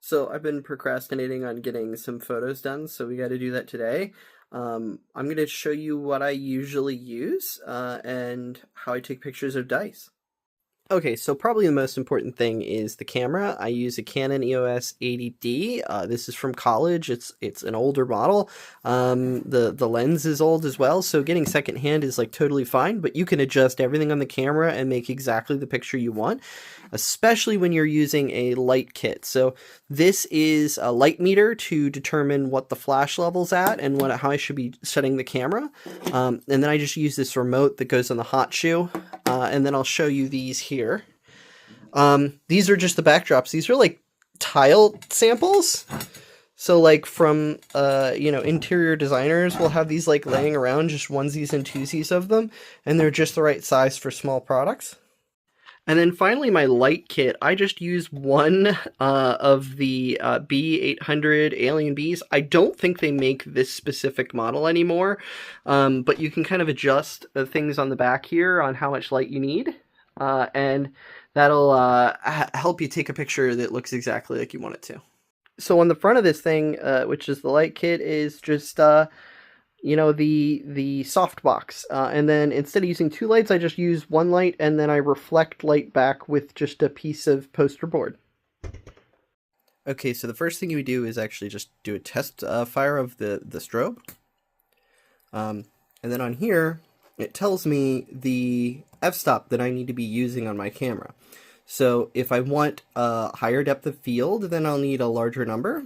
So I've been procrastinating on getting some photos done, so we got to do that today. I'm going to show you what I usually use and how I take pictures of dice. Okay, so probably the most important thing is the camera. I use a Canon EOS 80D. This is from college. It's an older model. The lens is old as well, so getting secondhand is like totally fine. But you can adjust everything on the camera and make exactly the picture you want, especially when you're using a light kit. So this is a light meter to determine what the flash level's at and how I should be setting the camera. And then I just use this remote that goes on the hot shoe. And then I'll show you these here. These are just the backdrops. These are like tile samples. So like from, interior designers will have these like laying around, just onesies and twosies of them. And they're just the right size for small products. And then finally, my light kit. I just use one of the B800 Alien Bs. I don't think they make this specific model anymore, but you can kind of adjust things on the back here on how much light you need, and that'll help you take a picture that looks exactly like you want it to. So on the front of this thing, which is the light kit, is just the soft box, and then instead of using two lights, I just use one light, and then I reflect light back with just a piece of poster board. Okay, so the first thing you do is actually just do a test fire of the strobe, and then on here it tells me the f-stop that I need to be using on my camera. So if I want a higher depth of field, then I'll need a larger number.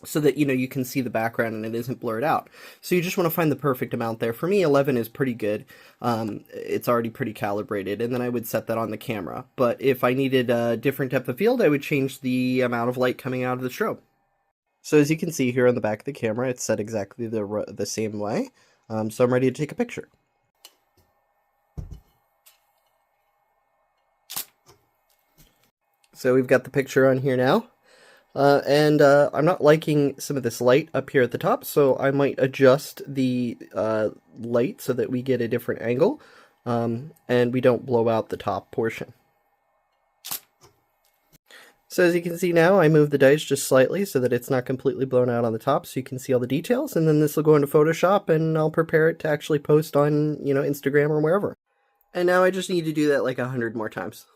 So that, you can see the background and it isn't blurred out. So you just want to find the perfect amount there. For me, 11 is pretty good. It's already pretty calibrated, and then I would set that on the camera. But if I needed a different depth of field, I would change the amount of light coming out of the strobe. So as you can see here on the back of the camera, it's set exactly the same way. So I'm ready to take a picture. So we've got the picture on here now. And I'm not liking some of this light up here at the top, so I might adjust the light so that we get a different angle, and we don't blow out the top portion. So as you can see now, I moved the dice just slightly so that it's not completely blown out on the top, so you can see all the details, and then this will go into Photoshop, and I'll prepare it to actually post on, Instagram or wherever. And now I just need to do that like 100 more times.